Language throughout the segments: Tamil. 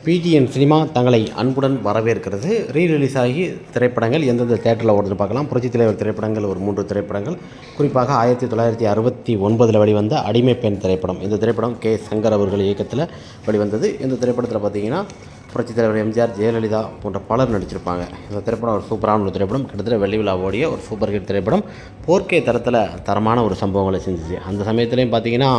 பிஜிஎன் சினிமா தங்களை அன்புடன் வரவேற்கிறது. ரீரிலீஸ் ஆகி திரைப்படங்கள் எந்தெந்த தேட்டரில் ஓடுதுன்னு பார்க்கலாம். புரட்சித் தலைவர் திரைப்படங்கள் ஒரு 3 திரைப்படங்கள், குறிப்பாக 1969 வெளிவந்த அடிமை பெண் திரைப்படம். இந்த திரைப்படம் கே. சங்கர் அவர்கள் இயக்கத்தில் வெளிவந்தது. இந்த திரைப்படத்தில் பார்த்திங்கன்னா புரட்சித் தலைவர் எம்ஜிஆர், ஜெயலலிதா போன்ற பலர் நடிச்சிருப்பாங்க. இந்த திரைப்படம் ஒரு சூப்பரான ஒரு திரைப்படம். கிட்டத்தட்ட வெள்ளி விழா ஓடிய ஒரு சூப்பர் ஹிட் திரைப்படம். 4K தரத்தில் தரமான ஒரு சம்பவங்களை செஞ்சிச்சு. அந்த சமயத்துலேயும் பார்த்திங்கன்னா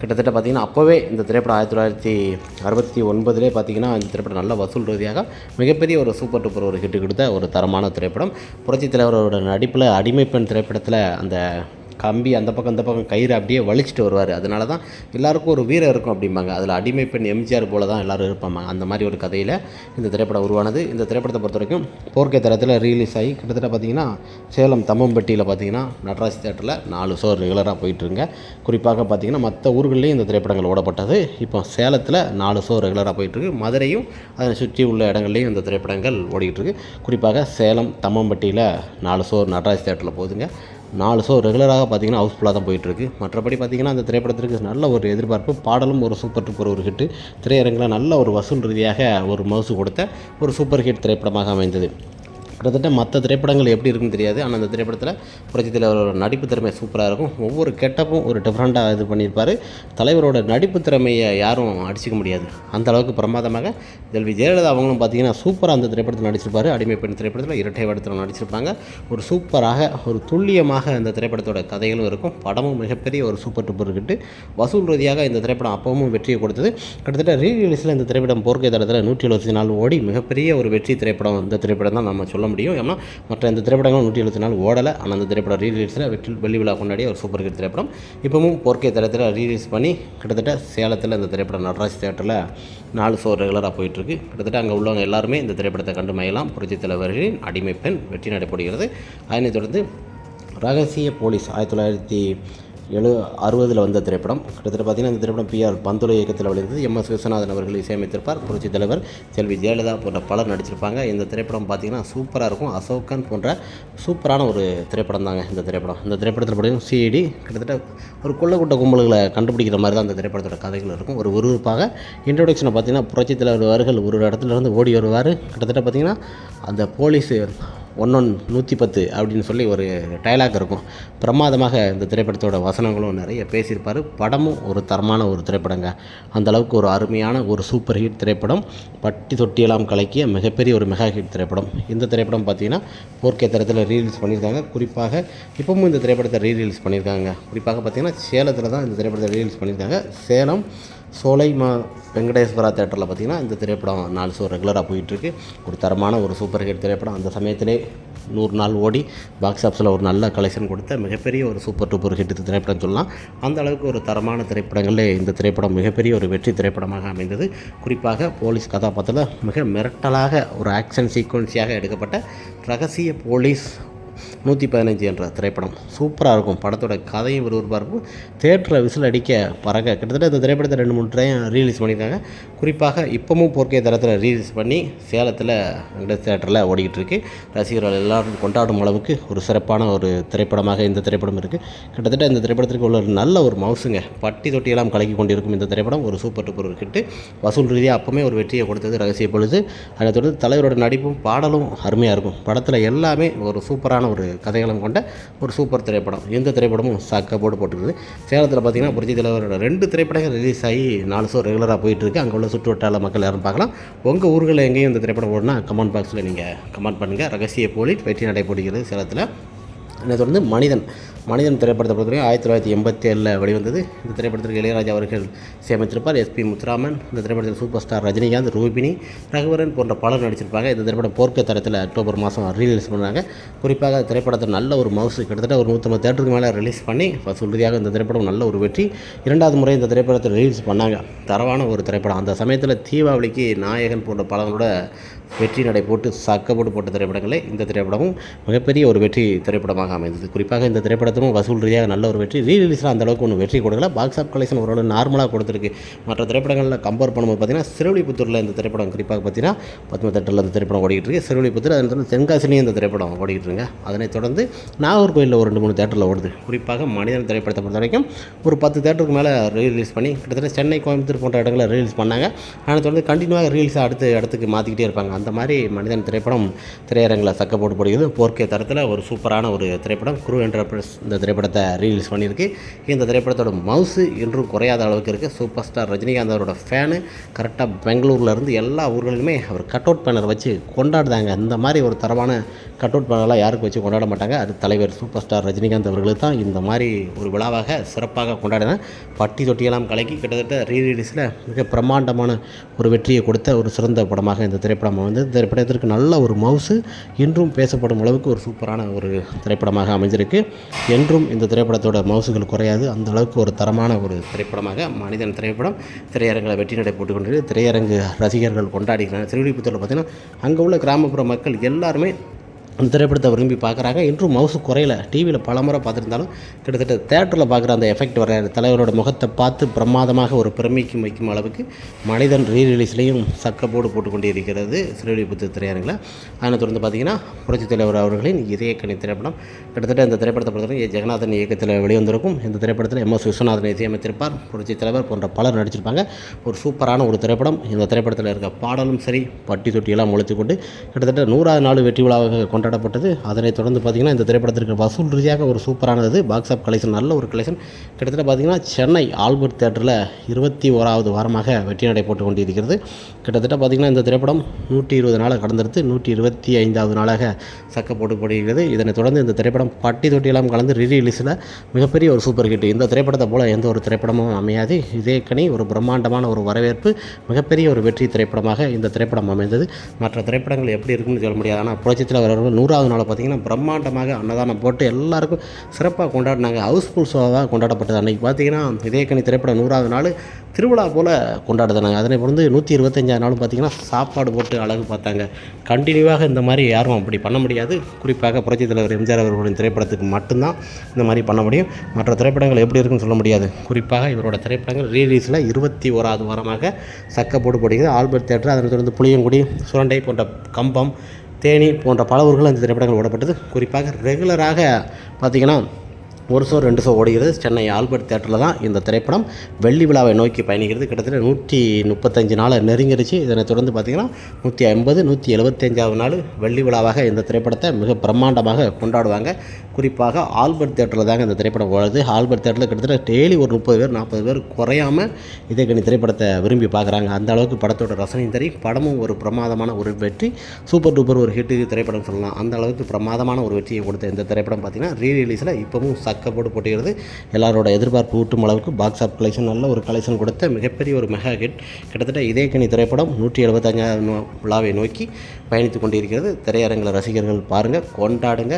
கிட்டத்தட்ட பார்த்திங்கன்னா அப்போவே இந்த திரைப்படம் 1969 பார்த்திங்கன்னா இந்த திரைப்படம் நல்ல வசூல் ரீதியாக மிகப்பெரிய ஒரு சூப்பர் டூப்பர் ஒரு ஹிட்டு கொடுத்த ஒரு தரமான திரைப்படம். புரட்சித் தலைவரோட நடிப்பில் அடிமை பெண் திரைப்படத்தில் அந்த கம்பி அந்த பக்கம் கயிறு அப்படியே வலிச்சிட்டு வருவார். அதனால தான் எல்லாருக்கும் ஒரு வீரம் இருக்கும் அப்படிம்பாங்க. அதில் அடிமை பெண் எம்ஜிஆர் போல தான் எல்லோரும் இருப்பாங்க. அந்த மாதிரி ஒரு கதையில் இந்த திரைப்படம் உருவானது. இந்த திரைப்படத்தை பொறுத்த வரைக்கும் 4K தரத்தில் ரிலீஸ் ஆகி கிட்டத்தட்ட பார்த்திங்கன்னா சேலம் தம்மம்பட்டியில் பார்த்திங்கன்னா நடராஜ் தேட்டரில் 4 ஷோ ரெகுலராக போயிட்டுருங்க. குறிப்பாக பார்த்திங்கன்னா மற்ற ஊர்கள்லேயும் இந்த திரைப்படங்கள் ஓடப்பட்டது. இப்போ சேலத்தில் 4 ஷோ ரெகுலராக போயிட்டுருக்கு. மதுரையும் அதை சுற்றி உள்ள இடங்கள்லேயும் இந்த திரைப்படங்கள் ஓடிக்கிட்டுருக்கு. குறிப்பாக சேலம் தம்மம்பட்டியில் 4 ஷோ நடராஜ் தேட்டரில் போகுதுங்க. 4 ஷோ ரெகுலராக பார்த்திங்கன்னா ஹவுஸ்ஃபுல்லாக தான் போயிட்டுருக்கு. மற்றபடி பார்த்திங்கன்னா அந்த திரைப்படத்திற்கு நல்ல ஒரு எதிர்பார்ப்பு, பாடலும் ஒரு சூப்பர் டூப்பர் ஒரு ஹிட்டு, திரையரங்கில் நல்ல ஒரு வசூல் ரீதியாக ஒரு மவுசு கொடுத்த ஒரு சூப்பர் ஹிட் திரைப்படமாக அமைந்தது. கிட்டத்தட்ட மற்ற திரைப்படங்கள் எப்படி இருக்குன்னு தெரியாது. ஆனால் அந்த திரைப்படத்தில் புரட்சித் தலைவரோட நடிப்பு திறமை சூப்பராக இருக்கும். ஒவ்வொரு கெட்டப்பும் ஒரு டிஃப்ரெண்ட்டாக இது பண்ணியிருப்பார். தலைவரோட நடிப்பு திறமையை யாரும் அடிச்சிக்க முடியாது. அந்த அளவுக்கு பிரமாதமாக செல்வி ஜெயலலிதா அவங்களும் பார்த்திங்கன்னா சூப்பராக அந்த திரைப்படத்தில் நடிச்சிருப்பார். அடிமை பெண் திரைப்படத்தில் இரட்டை வேடத்தில் நடிச்சிருப்பாங்க. ஒரு சூப்பராக ஒரு துல்லியமாக இந்த திரைப்படத்தோட கதைகளும் இருக்கும். படமும் மிகப்பெரிய ஒரு சூப்பர் டூப்பர் கிட்டு வசூல் ரீதியாக இந்த திரைப்படம் அப்பவும் வெற்றியை கொடுத்தது. கிட்டத்தட்ட ரீரிலீஸில் இந்த திரைப்படம் 4K தரத்தில் 174 ஓடி மிகப்பெரிய ஒரு வெற்றி திரைப்படம். இந்த திரைப்படம் தான் நம்ம சொல்ல முடியும். ஏன்னா மற்ற இந்த திரைப்படங்கள் 174 ஓடலை. ஆனால் அந்த திரைப்படம் ரீரிலீஸில் வெள்ளி விழா கொண்டாடிய ஒரு சூப்பர் ஹிட் திரைப்படம். இப்போவும் 4K தரத்தில் ரீரிலீஸ் பண்ணி கிட்டத்தட்ட சேலத்தில் இந்த திரைப்படம் நடராஜ் தேட்டரில் 4 ஷோ ரெகுலராக போயிட்டுருக்கு. கிட்டத்தட்ட அங்கே உள்ளவங்க எல்லாருமே இந்த திரைப்படத்தை கண்டு மயலாம். புரட்சித் தலைவர்களின் அடிமை பெண் வெற்றி நடைபெறுகிறது. அதனைத் தொடர்ந்து ரகசிய போலீஸ் 1960 வந்த திரைப்படம். கிட்டத்தட்ட பார்த்திங்கன்னா இந்த திரைப்படம் PR பந்துல இயக்கத்தில் வெளிவந்தது. MS விஸ்வநாதன் அவர்கள் இசையமைத்திருப்பார். புரட்சித் தலைவர், செல்வி ஜெயலலிதா போன்ற பலர் நடிச்சிருப்பாங்க. இந்த திரைப்படம் பார்த்திங்கன்னா சூப்பராக இருக்கும். அசோகன் போன்ற சூப்பரான ஒரு திரைப்படம் தாங்க இந்த திரைப்படம். இந்த திரைப்படத்தில் பார்த்திங்கன்னா CID கிட்டத்தட்ட ஒரு கொள்ளக்கூட்ட கும்பல்களை கண்டுபிடிக்கிற மாதிரி தான் அந்த திரைப்படத்தோட கதைகள் இருக்கும். ஒரு விறுவிறுப்பாக இன்ட்ரோடக்ஷனை பார்த்திங்கன்னா புரட்சித் தலைவர் அவர்கள் ஒரு இடத்துலேருந்து ஓடி வருவார். கிட்டத்தட்ட பார்த்திங்கன்னா அந்த போலீஸு 110 அப்படின்னு சொல்லி ஒரு டைலாக் இருக்கும். பிரமாதமாக இந்த திரைப்படத்தோட வசனங்களும் நிறைய பேசியிருப்பார். படமும் ஒரு தரமான ஒரு திரைப்படங்க. அந்தளவுக்கு ஒரு அருமையான ஒரு சூப்பர் ஹிட் திரைப்படம். பட்டி தொட்டியெல்லாம் கலக்கிய மிகப்பெரிய ஒரு மெகா ஹிட் திரைப்படம். இந்த திரைப்படம் பார்த்திங்கன்னா 4K தரத்தில் ரீரிலீஸ் பண்ணியிருக்காங்க. குறிப்பாக இப்போவும் இந்த திரைப்படத்தை ரீரிலீஸ் பண்ணியிருக்காங்க. குறிப்பாக பார்த்திங்கன்னா சேலத்தில் தான் இந்த திரைப்படத்தை ரீரிலீஸ் பண்ணியிருக்காங்க. சேலம் சோலைமா வெங்கடேஸ்வரா தேட்டரில் பார்த்திங்கன்னா இந்த திரைப்படம் 4 ஷோ ரெகுலராக போயிட்டுருக்கு. ஒரு தரமான ஒரு சூப்பர் ஹிட் திரைப்படம். அந்த சமயத்திலே 100 நாள் ஓடி பாக்ஸ் ஆஃபீஸில் ஒரு நல்ல கலெக்ஷன் கொடுத்த மிகப்பெரிய ஒரு சூப்பர் டூப்பர் ஹிட் திரைப்படம் சொல்லலாம். அந்த அளவுக்கு ஒரு தரமான திரைப்படங்களில் இந்த திரைப்படம் மிகப்பெரிய ஒரு வெற்றி திரைப்படமாக அமைந்தது. குறிப்பாக போலீஸ் கதாபாத்திரத்தில் மிக மிரட்டலாக ஒரு ஆக்ஷன் சீக்வன்ஸியாக எடுக்கப்பட்ட ரகசிய போலீஸ் 115 என்ற திரைப்படம் சூப்பராக இருக்கும். படத்தோட கதையும் விறுவிறுப்பாக இருக்கும். தேட்டரில் விசில் அடிக்க பறக்க கிட்டத்தட்ட இந்த திரைப்படத்தை 2-3 டைம் ரீலீஸ் பண்ணியிருக்காங்க. குறிப்பாக இப்போவும் 4K தரத்தில் ரீலீஸ் பண்ணி சேலத்தில் வெங்கடேஷ் தேட்டரில் ஓடிக்கிட்டு இருக்குது. ரசிகர்கள் எல்லோரும் கொண்டாடும் அளவுக்கு ஒரு சிறப்பான ஒரு திரைப்படமாக இந்த திரைப்படம் இருக்குது. கிட்டத்தட்ட இந்த திரைப்படத்திற்கு உள்ள நல்ல ஒரு மவுசுங்க. பட்டி தொட்டியெல்லாம் கலக்கி கொண்டிருக்கும் இந்த திரைப்படம் ஒரு சூப்பர் டூப்பர் ஹிட்டு. வசூல் ரீதியாக அப்போவுமே ஒரு வெற்றியை கொடுத்தது ரகசிய பொழுது. அதை தொடர்ந்து தலைவரோட நடிப்பும் பாடலும் அருமையாக இருக்கும். படத்தில் எல்லாமே ஒரு சூப்பரான ஒரு கதைகளும் கொண்ட ஒரு சூப்பர் திரைப்படம். இந்த திரைப்படமும் போட்டுருக்குது. சேலத்தில் பார்த்திங்கன்னா புரட்சித் தலைவரோட 2 திரைப்படங்கள் ரிலீஸ் ஆகி 4 ஷோ ரெகுலராக போயிட்டுருக்கு. அங்கே உள்ள சுற்று வட்டார மக்கள் யாரும் பார்க்கலாம். உங்கள் ஊர்களில் எங்கேயும் இந்த திரைப்படம் ஓடுனா கமெண்ட் பாக்ஸில் நீங்கள் கமெண்ட் பண்ணுங்கள். ரகசிய போலீஸ் வெற்றி நடைபெறுகிறது சேலத்தில். அதை தொடர்ந்து மனிதன் திரைப்படத்தை பொறுத்தவரைக்கும் 1987 வெளிவந்தது. இந்த திரைப்படத்திற்கு இளையராஜா அவர்கள் இசையமைத்திருப்பார். SP முத்துராமன். இந்த திரைப்படத்தில் சூப்பர் ஸ்டார் ரஜினிகாந்த், ரூபினி, ரகுவரன் போன்ற பலர் நடிச்சிருப்பாங்க. இந்த திரைப்படம் 4K தரத்தில் அக்டோபர் மாதம் ரீலீஸ் பண்ணாங்க. குறிப்பாக திரைப்படத்தில் நல்ல ஒரு மவுசு கிட்டத்தட்ட ஒரு 150 தேட்டருக்கு மேலே ரிலீஸ் பண்ணி வசூல் ரீதியாக இந்த திரைப்படம் நல்ல ஒரு வெற்றி. 2வது முறை இந்த திரைப்படத்தை ரிலீஸ் பண்ணாங்க. தரமான ஒரு திரைப்படம். அந்த சமயத்தில் தீபாவளிக்கு நாயகன் போன்ற படங்களோட வெற்றி நடை போட்டு போட்ட திரைப்படங்களே இந்த திரைப்படமும் மிகப்பெரிய ஒரு வெற்றி திரைப்படமாக திரைப்படமாக அமைந்தது. குறிப்பாக இந்த திரைப்படத்திலும் வசூல் ரீதியாக நல்ல ஒரு வெற்றி. ரீரிலீஸில் அந்தளவுக்கு ஒன்றும் வெற்றி கொடுக்கல. பாக்ஸ் ஆஃப் கலெக்ஷன் ஓரளவு நார்மலாக கொடுத்துருக்கு. மற்ற திரைப்படங்களில் கம்பேர் பண்ணும்போது பார்த்திங்கன்னா சிறுவில்லிபுத்தூரில் இந்த திரைப்படம் குறிப்பாக பார்த்திங்கன்னா 10 தேட்டரில் இந்த திரைப்படம் ஓடிக்கிட்டு இருக்குது. சிறுவில்லிபுத்தூர் அதனை தொடர்ந்து தென்காசிலையும் இந்த திரைப்படம் ஓடிக்கிட்டு இருக்குங்க. அதனைத் தொடர்ந்து நாகர்கோயிலில் ஒரு 2-3 தேட்டரில் ஓடுது. குறிப்பாக மனிதன் திரைப்படத்தை பொறுத்த வரைக்கும் ஒரு 10 தேட்டருக்கு மேலே ரீரிலீஸ் பண்ணி கிட்டத்தட்ட சென்னை, கோயம்புத்தூர் போன்ற இடங்களில் ரிலீஸ் பண்ணாங்க. அதனை தொடர்ந்து கண்டினியூவாக ரீலீஸாக அடுத்த இடத்துக்கு மாற்றிக்கிட்டே இருப்பாங்க. அந்த மாதிரி மனிதன் திரைப்படம் திரையரங்கில் சக்க போட்டு போடுகிறது. 4K தரத்தில் ஒரு சூப்பரான ஒரு திரைப்படம். குரு என்டர்பிரைஸ் இந்த திரைப்படத்தை ரீலீஸ் பண்ணியிருக்கு. இந்த திரைப்படத்தோட மவுசு இன்றும் குறையாத அளவுக்கு இருக்குது. சூப்பர் ஸ்டார் ரஜினிகாந்த் அவரோட ஃபேனு கரெக்டாக பெங்களூர்லேருந்து எல்லா ஊர்களிலுமே அவர் கட் அவுட் பேனர் வச்சு கொண்டாடுதாங்க. இந்த மாதிரி ஒரு தரமான கட் அவுட் பேனர்லாம் யாருக்கு வச்சு கொண்டாட மாட்டாங்க. அது தலைவர் சூப்பர் ஸ்டார் ரஜினிகாந்த் அவர்களுக்கு தான் இந்த மாதிரி ஒரு விழாவாக சிறப்பாக கொண்டாடினேன். பட்டி தொட்டியெல்லாம் கலக்கி கிட்டத்தட்ட ரீரிலீஸில் மிக பிரம்மாண்டமான ஒரு வெற்றியை கொடுத்த ஒரு சிறந்த படமாக இந்த திரைப்படம் வந்து திரைப்படத்திற்கு நல்ல ஒரு மவுசு இன்றும் பேசப்படும் அளவுக்கு ஒரு சூப்பரான ஒரு திரைப்படமாக அமைஞ்சிருக்கு. என்றும் இந்த திரைப்படத்தோட மவுசுகள் குறையாது. அந்த அளவுக்கு ஒரு தரமான ஒரு திரைப்படமாக மனிதன் திரைப்படம் திரையரங்களை வெற்றி நடை போட்டுக்கொண்டு திரையரங்கு ரசிகர்கள் கொண்டாடிக்கிறாங்க. சிறுவில்லிபுத்தூரில் பார்த்திங்கன்னா அங்கே உள்ள கிராமப்புற மக்கள் எல்லாருமே அந்த திரைப்படத்தை விரும்பி பார்க்குறாங்க. இன்றும் மவுசு குறையல. டிவியில் பல முறை பார்த்துருந்தாலும் கிட்டத்தட்ட தேட்டரில் பார்க்குற அந்த எஃபெக்ட் வர தலைவரோட முகத்தை பார்த்து பிரமாதமாக ஒரு பிரமிக்கும் வைக்கும் அளவுக்கு மனிதன் ரீரிலீஸ்லேயும் சக்கப்போடு போட்டுக்கொண்டே இருக்கிறது சிறுவில்லிபுத்தூர் திரையரங்கில். அதனை தொடர்ந்து பார்த்திங்கன்னா புரட்சித் தலைவர் அவர்களின் இதயக்கனி திரைப்படம் கிட்டத்தட்ட இந்த திரைப்படத்தை பொறுத்தவரை ஜெகநாதன் இயக்கத்தில் வெளிவந்திருக்கும். இந்த திரைப்படத்தில் MS விஸ்வநாதன் இசையமைத்திருப்பார். புரட்சித் தலைவர் போன்ற பலர் நடிச்சிருப்பாங்க. ஒரு சூப்பரான ஒரு திரைப்படம். இந்த திரைப்படத்தில் இருக்க பாடலும் சரி பட்டி தொட்டியெல்லாம் முளைத்துக்கொண்டு கிட்டத்தட்ட 100வது நாள் வெற்றி விழாவாக கொண்டாடப்பட்டது. அதனைத் தொடர்ந்து பார்த்திங்கன்னா இந்த திரைப்படத்திற்கு வசூல் ரீதியாக ஒரு சூப்பரானது. பாக்ஸ் ஆஃப் கலெக்ஷன் நல்ல ஒரு கலெக்ஷன். கிட்டத்தட்ட பார்த்திங்கன்னா சென்னை ஆல்பர்ட் தேட்டரில் 21வது வாரமாக வெற்றி நடை போட்டு கொண்டிருக்கிறது. கிட்டத்தட்ட பார்த்திங்கன்னா இந்த திரைப்படம் 120 நாளை கடந்தெடுத்து 125வது நாளாக சக்க போட்டுக்கொண்டிருக்கிறது. இதனைத் தொடர்ந்து இந்த திரைப்படம் பட்டி தொட்டியெல்லாம் கலந்து ரீரிலீஸில் மிகப்பெரிய ஒரு சூப்பர் ஹிட். இந்த திரைப்படத்தை போல் எந்த ஒரு திரைப்படமும் அமையாது. இதயக்கனி ஒரு பிரம்மாண்டமான ஒரு வரவேற்பு, மிகப்பெரிய ஒரு வெற்றி திரைப்படமாக இந்த திரைப்படம் அமைந்தது. மற்ற திரைப்படங்கள் எப்படி இருக்குன்னு சொல்ல முடியாது. ஆனால் புரட்சித்தில் வர 100வது நாள் பார்த்திங்கன்னா பிரம்மாண்டமாக அன்னதானம் போட்டு எல்லாருக்கும் சிறப்பாக கொண்டாடினாங்க. ஹவுஸ்ஃபுல் ஷோவாக கொண்டாடப்பட்டது. அன்றைக்கி பார்த்திங்கன்னா இதயக்கனி திரைப்படம் 100வது நாள் திருவிழா போல் கொண்டாடுதாங்க. அதனை வந்து 125வது நாளும் பார்த்திங்கன்னா சாப்பாடு போட்டு அழகு பார்த்தாங்க. கண்டினியூவாக இந்த மாதிரி யாரும் அப்படி பண்ண முடியாது. குறிப்பாக புரட்சித் தலைவர் எம்ஜிஆர் அவர்களின் திரைப்படத்துக்கு மட்டும்தான் இந்த மாதிரி பண்ண முடியும். மற்ற திரைப்படங்கள் எப்படி இருக்குன்னு சொல்ல முடியாது. குறிப்பாக இவரோட திரைப்படங்கள் ரீலீஸில் 21வது வாரமாக சக்க போட்டு போடுகிறது. ஆல்பர்ட் தேட்டர், அதனை தொடர்ந்து புளியங்குடி, சுரண்டை போன்ற கம்பம், தேனி போன்ற பல ஊர்கள் அந்த திரைப்படங்கள் ஓடப்பட்டது. குறிப்பாக ரெகுலராக பார்த்திங்கன்னா 1 ஷோ 2 ஷோ ஓடுகிறது. சென்னை ஆல்பர்ட் தேட்டரில் தான் இந்த திரைப்படம் வெள்ளி விழாவை நோக்கி பயணிக்கிறது. கிட்டத்தட்ட 135 நாளை நெருங்கிடுச்சு. இதனைத் தொடர்ந்து பார்த்திங்கன்னா 150, 175வது நாள் வெள்ளி விழாவாக இந்த திரைப்படத்தை மிக பிரம்மாண்டமாக கொண்டாடுவாங்க. குறிப்பாக ஆல்பர்ட் தேட்டரில் தாங்க இந்த திரைப்படம் ஓடுது. ஆல்பர்ட் தேட்டரில் கிட்டத்தட்ட டெய்லி ஒரு 30 பேர் 40 பேர் குறையாமல் இதயக்கனி திரைப்படத்தை விரும்பி பார்க்குறாங்க. அந்த அளவுக்கு படத்தோட ரசனையும் தெரியும். படமும் ஒரு பிரமாதமான ஒரு வெற்றி, சூப்பர் டூப்பர் ஒரு ஹிட்டு திரைப்படம் சொல்லலாம். அந்த அளவுக்கு பிரமாதமான ஒரு வெற்றியை கொடுத்த இந்த திரைப்படம் பார்த்திங்கன்னா ரீரிலீஸில் இப்போவும் சக்கப்போடு போட்டுகிறது. எல்லாரோட எதிர்பார்ப்பு ஊட்டும் அளவுக்கு பாக்ஸ் ஆஃப் கலெக்ஷன் நல்ல ஒரு கலெக்ஷன் கொடுத்த மிகப்பெரிய ஒரு மெகா ஹிட். கிட்டத்தட்ட இதயக்கனி திரைப்படம் 175வது விழாவை நோக்கி பயணித்து கொண்டிருக்கிறது. திரையரங்கில் ரசிகர்கள் பாருங்கள், கொண்டாடுங்க.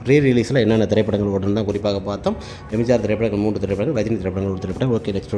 ரீரிலீஸில் என்னென்ன திரைப்படங்கள் ஓடுன்னு தான் குறிப்பாக பார்த்தோம். எம்ஜிஆர் திரைப்படங்கள் 3 திரைப்படங்கள், ரஜினி திரைப்படங்கள் 1 திரைப்படம். Okay, next